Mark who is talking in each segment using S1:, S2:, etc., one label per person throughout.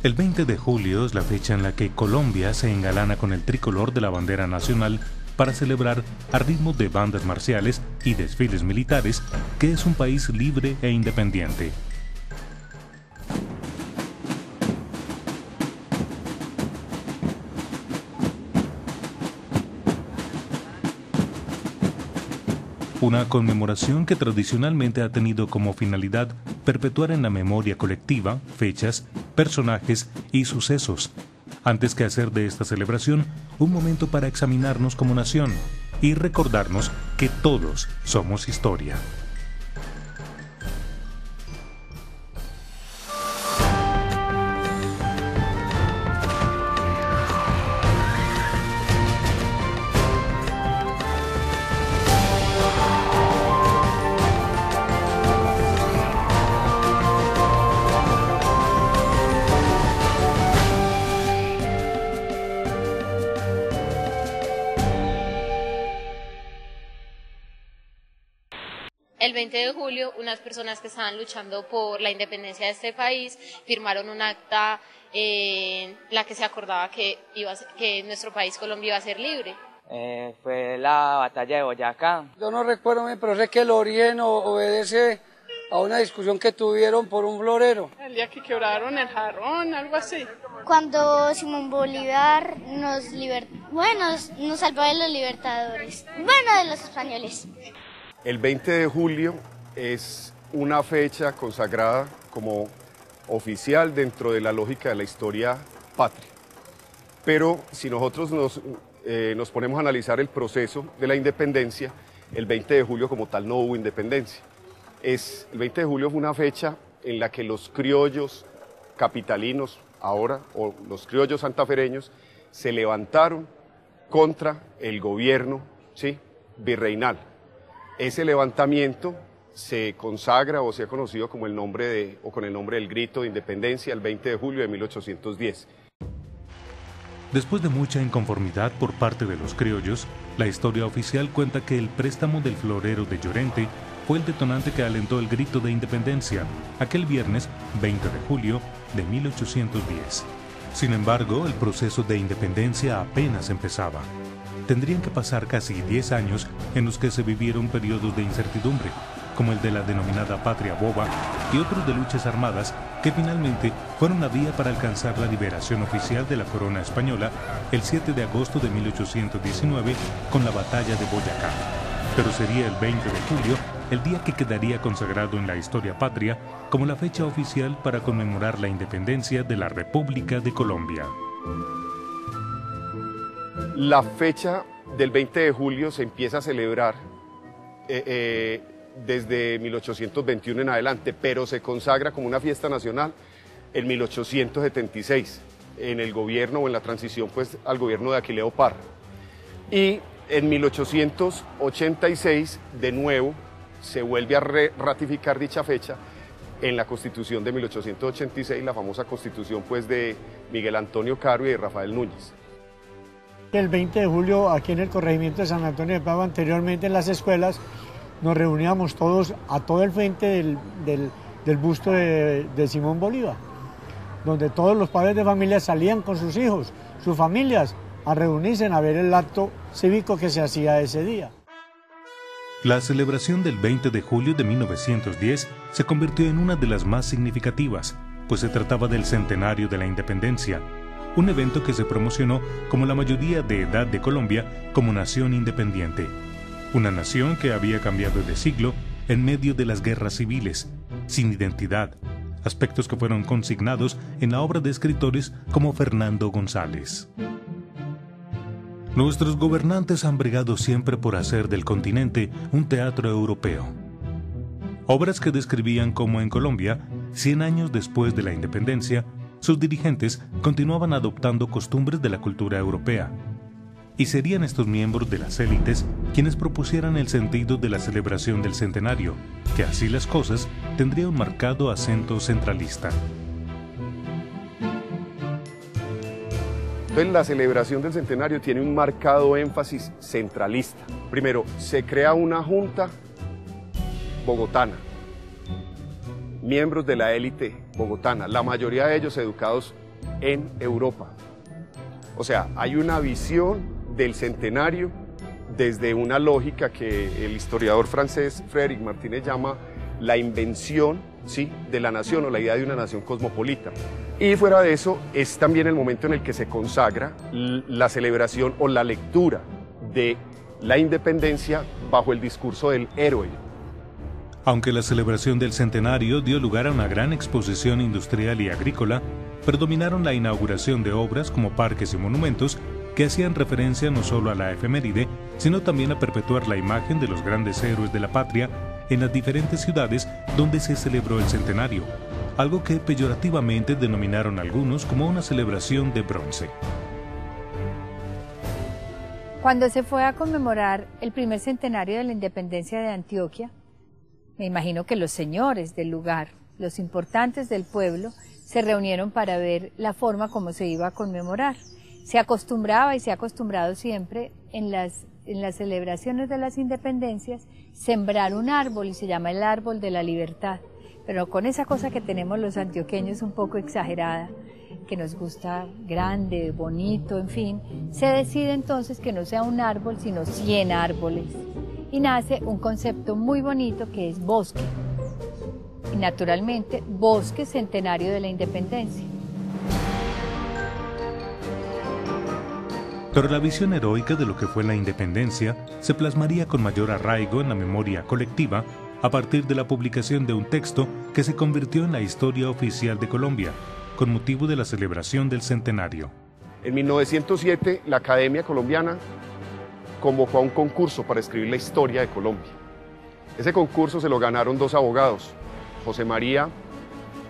S1: El 20 de julio es la fecha en la que Colombia se engalana con el tricolor de la bandera nacional para celebrar a ritmo de bandas marciales y desfiles militares que es un país libre e independiente. Una conmemoración que tradicionalmente ha tenido como finalidad perpetuar en la memoria colectiva fechas, personajes y sucesos, antes que hacer de esta celebración un momento para examinarnos como nación y recordarnos que todos somos historia.
S2: El 20 de julio, unas personas que estaban luchando por la independencia de este país firmaron un acta en la que se acordaba que nuestro país, Colombia, iba a ser libre.
S3: Fue la batalla de Boyacá.
S4: Yo no recuerdo bien, pero sé que el origen obedece a una discusión que tuvieron por un florero.
S5: El día que quebraron el jarrón, algo así.
S6: Cuando Simón Bolívar nos salvó de los libertadores, de los españoles.
S7: El 20 de julio es una fecha consagrada como oficial dentro de la lógica de la historia patria. Pero si nosotros nos ponemos a analizar el proceso de la independencia, el 20 de julio como tal no hubo independencia. El 20 de julio fue una fecha en la que los criollos capitalinos ahora, o los criollos santafereños, se levantaron contra el gobierno, ¿sí?, virreinal. Ese levantamiento se consagra o se ha conocido como con el nombre del Grito de Independencia el 20 de julio de 1810.
S1: Después de mucha inconformidad por parte de los criollos, la historia oficial cuenta que el préstamo del florero de Llorente fue el detonante que alentó el Grito de Independencia aquel viernes 20 de julio de 1810. Sin embargo, el proceso de independencia apenas empezaba. Tendrían que pasar casi 10 años en los que se vivieron periodos de incertidumbre, como el de la denominada Patria Boba y otros de luchas armadas que finalmente fueron la vía para alcanzar la liberación oficial de la corona española el 7 de agosto de 1819 con la Batalla de Boyacá. Pero sería el 20 de julio el día que quedaría consagrado en la historia patria como la fecha oficial para conmemorar la independencia de la República de Colombia.
S7: La fecha del 20 de julio se empieza a celebrar desde 1821 en adelante, pero se consagra como una fiesta nacional en 1876, en el gobierno o en la transición pues, al gobierno de Aquileo Parra. Y en 1886, de nuevo, se vuelve a ratificar dicha fecha en la Constitución de 1886, la famosa Constitución pues, de Miguel Antonio Caro y de Rafael Núñez.
S8: El 20 de julio aquí en el corregimiento de San Antonio de Padua, anteriormente en las escuelas, nos reuníamos todos a todo el frente del busto de Simón Bolívar, donde todos los padres de familia salían con sus hijos, sus familias, a reunirse a ver el acto cívico que se hacía ese día.
S1: La celebración del 20 de julio de 1910 se convirtió en una de las más significativas, pues se trataba del centenario de la independencia, un evento que se promocionó como la mayoría de edad de Colombia como nación independiente. Una nación que había cambiado de siglo en medio de las guerras civiles, sin identidad, aspectos que fueron consignados en la obra de escritores como Fernando González. Nuestros gobernantes han bregado siempre por hacer del continente un teatro europeo. Obras que describían cómo en Colombia, 100 años después de la independencia, sus dirigentes continuaban adoptando costumbres de la cultura europea, y serían estos miembros de las élites quienes propusieran el sentido de la celebración del centenario, que así las cosas tendría un marcado acento centralista.
S7: Entonces la celebración del centenario tiene un marcado énfasis centralista. Primero, se crea una junta bogotana, miembros de la élite bogotana, la mayoría de ellos educados en Europa. O sea, hay una visión del centenario desde una lógica que el historiador francés Frédéric Martinez llama la invención, ¿sí?, de la nación o la idea de una nación cosmopolita. Y fuera de eso es también el momento en el que se consagra la celebración o la lectura de la independencia bajo el discurso del héroe.
S1: Aunque la celebración del centenario dio lugar a una gran exposición industrial y agrícola, predominaron la inauguración de obras como parques y monumentos que hacían referencia no solo a la efeméride, sino también a perpetuar la imagen de los grandes héroes de la patria en las diferentes ciudades donde se celebró el centenario, algo que peyorativamente denominaron algunos como una celebración de bronce.
S9: Cuando se fue a conmemorar el primer centenario de la independencia de Antioquia, me imagino que los señores del lugar, los importantes del pueblo, se reunieron para ver la forma como se iba a conmemorar. Se acostumbraba y se ha acostumbrado siempre en las celebraciones de las independencias sembrar un árbol y se llama el árbol de la libertad, pero con esa cosa que tenemos los antioqueños un poco exagerada, que nos gusta grande, bonito, en fin, se decide entonces que no sea un árbol sino 100 árboles y nace un concepto muy bonito que es bosque y naturalmente bosque centenario de la independencia.
S1: Pero la visión heroica de lo que fue la independencia se plasmaría con mayor arraigo en la memoria colectiva a partir de la publicación de un texto que se convirtió en la historia oficial de Colombia, con motivo de la celebración del centenario.
S7: En 1907, la Academia Colombiana convocó a un concurso para escribir la historia de Colombia. Ese concurso se lo ganaron dos abogados, José María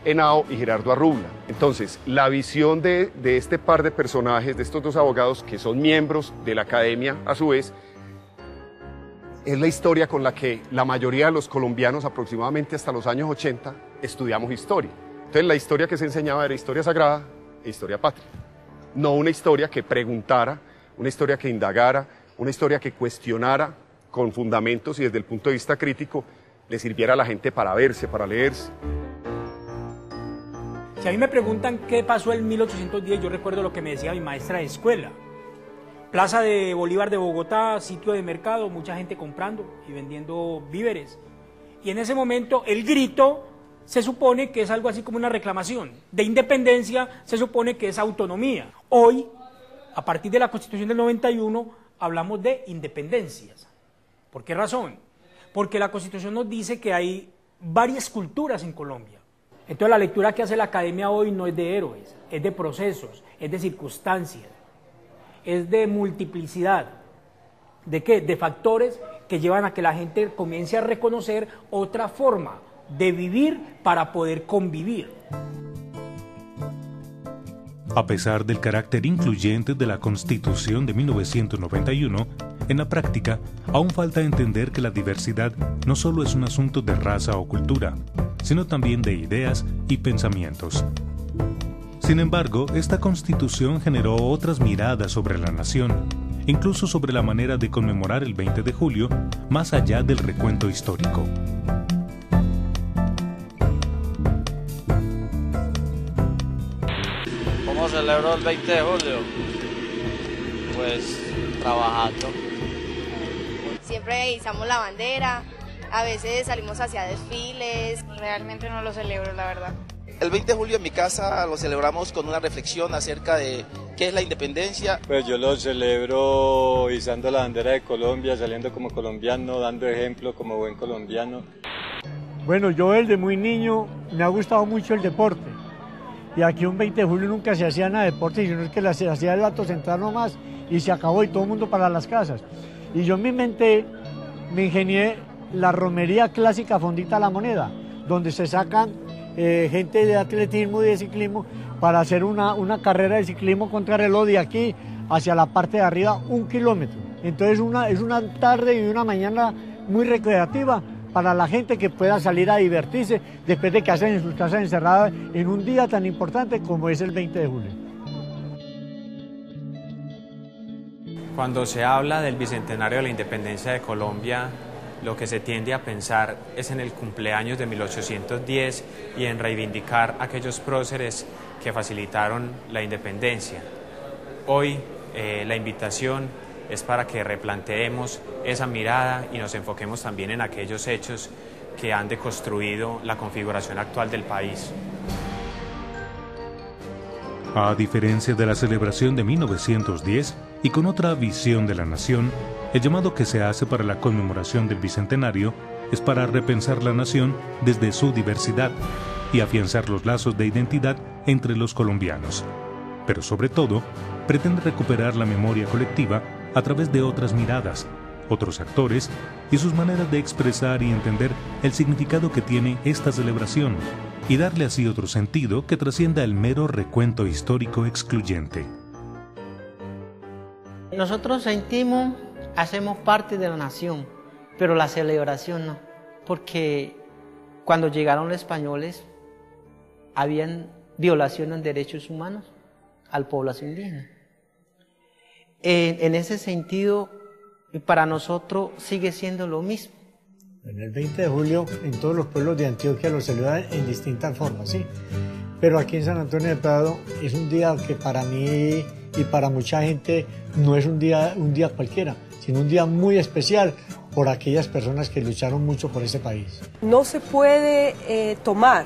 S7: Henao y Gerardo Arrubla. Entonces, la visión de este par de personajes, de estos dos abogados que son miembros de la academia a su vez, es la historia con la que la mayoría de los colombianos, aproximadamente hasta los años 80, estudiamos historia. Entonces, la historia que se enseñaba era historia sagrada e historia patria. No una historia que preguntara, una historia que indagara, una historia que cuestionara con fundamentos y desde el punto de vista crítico le sirviera a la gente para verse, para leerse.
S10: Si a mí me preguntan qué pasó en 1810, yo recuerdo lo que me decía mi maestra de escuela. Plaza de Bolívar de Bogotá, sitio de mercado, mucha gente comprando y vendiendo víveres. Y en ese momento el grito se supone que es algo así como una reclamación. De independencia se supone que es autonomía. Hoy, a partir de la Constitución del 91, hablamos de independencias. ¿Por qué razón? Porque la Constitución nos dice que hay varias culturas en Colombia. Entonces la lectura que hace la academia hoy no es de héroes, es de procesos, es de circunstancias, es de multiplicidad. ¿De qué? De factores que llevan a que la gente comience a reconocer otra forma de vivir para poder convivir.
S1: A pesar del carácter incluyente de la Constitución de 1991, en la práctica aún falta entender que la diversidad no solo es un asunto de raza o cultura, sino también de ideas y pensamientos. Sin embargo, esta Constitución generó otras miradas sobre la nación, incluso sobre la manera de conmemorar el 20 de julio, más allá del recuento histórico.
S11: ¿Cómo celebro el 20 de julio? Pues trabajando.
S12: Siempre izamos la bandera, a veces salimos hacia desfiles.
S13: Realmente no lo celebro, la verdad.
S14: El 20 de julio en mi casa lo celebramos con una reflexión acerca de qué es la independencia.
S15: Pues yo lo celebro izando la bandera de Colombia, saliendo como colombiano, dando ejemplo como buen colombiano.
S8: Bueno, yo desde muy niño me ha gustado mucho el deporte. Y aquí un 20 de julio nunca se hacía nada de deporte, sino es que se hacía el acto central nomás y se acabó y todo el mundo para las casas. Y yo en mi mente me ingenié la romería clásica Fondita La Moneda, donde se sacan gente de atletismo y de ciclismo para hacer una carrera de ciclismo contra reloj de aquí hacia la parte de arriba 1 kilómetro. Entonces es una tarde y una mañana muy recreativa para la gente que pueda salir a divertirse después de que hacen en sus casas encerradas en un día tan importante como es el 20 de julio.
S16: Cuando se habla del bicentenario de la independencia de Colombia, lo que se tiende a pensar es en el cumpleaños de 1810 y en reivindicar aquellos próceres que facilitaron la independencia. Hoy la invitación es para que replanteemos esa mirada y nos enfoquemos también en aquellos hechos que han deconstruido la configuración actual del país.
S1: A diferencia de la celebración de 1910 y con otra visión de la nación, el llamado que se hace para la conmemoración del Bicentenario es para repensar la nación desde su diversidad y afianzar los lazos de identidad entre los colombianos. Pero sobre todo, pretende recuperar la memoria colectiva a través de otras miradas, otros actores y sus maneras de expresar y entender el significado que tiene esta celebración, y darle así otro sentido que trascienda el mero recuento histórico excluyente.
S17: Nosotros sentimos, hacemos parte de la nación, pero la celebración no, porque cuando llegaron los españoles habían violaciones de derechos humanos a la población indígena. En ese sentido, para nosotros sigue siendo lo mismo.
S8: En el 20 de julio en todos los pueblos de Antioquia lo celebran en distintas formas, ¿sí? Pero aquí en San Antonio de Prado es un día que para mí y para mucha gente no es un día cualquiera, sino un día muy especial por aquellas personas que lucharon mucho por ese país.
S18: No se puede tomar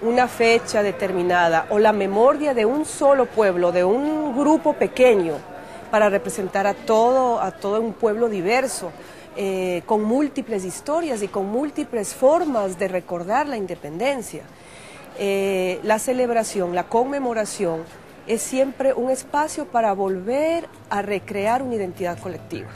S18: una fecha determinada o la memoria de un solo pueblo, de un grupo pequeño, para representar a todo un pueblo diverso, con múltiples historias y con múltiples formas de recordar la independencia. La celebración, la conmemoración, es siempre un espacio para volver a recrear una identidad colectiva.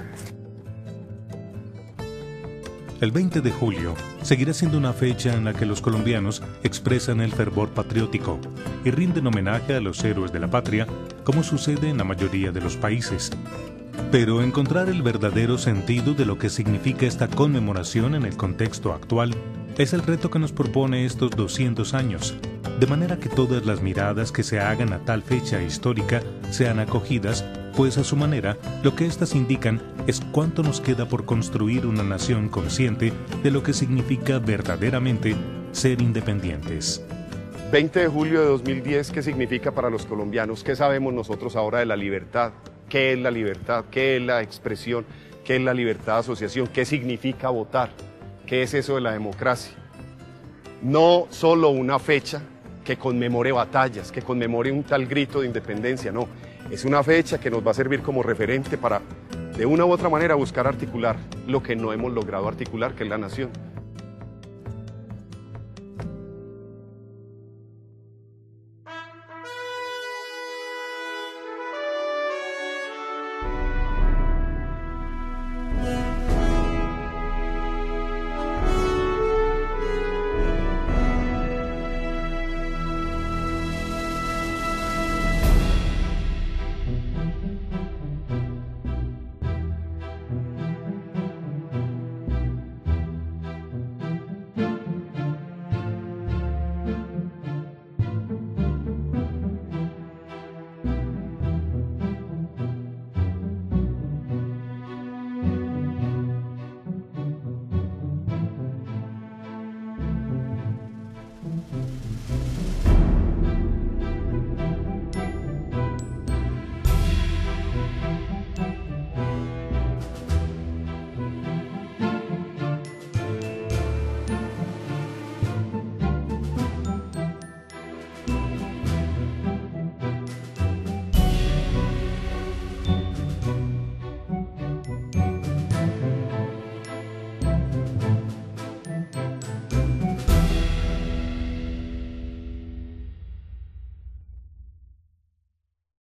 S1: El 20 de julio seguirá siendo una fecha en la que los colombianos expresan el fervor patriótico y rinden homenaje a los héroes de la patria, como sucede en la mayoría de los países. Pero encontrar el verdadero sentido de lo que significa esta conmemoración en el contexto actual es el reto que nos propone estos 200 años, de manera que todas las miradas que se hagan a tal fecha histórica sean acogidas, pues a su manera lo que éstas indican es cuánto nos queda por construir una nación consciente de lo que significa verdaderamente ser independientes.
S7: 20 de julio de 2010, ¿qué significa para los colombianos? ¿Qué sabemos nosotros ahora de la libertad? ¿Qué es la libertad? ¿Qué es la expresión? ¿Qué es la libertad de asociación? ¿Qué significa votar? ¿Qué es eso de la democracia? No solo una fecha que conmemore batallas, que conmemore un tal grito de independencia, no. Es una fecha que nos va a servir como referente para, de una u otra manera, buscar articular lo que no hemos logrado articular, que es la nación.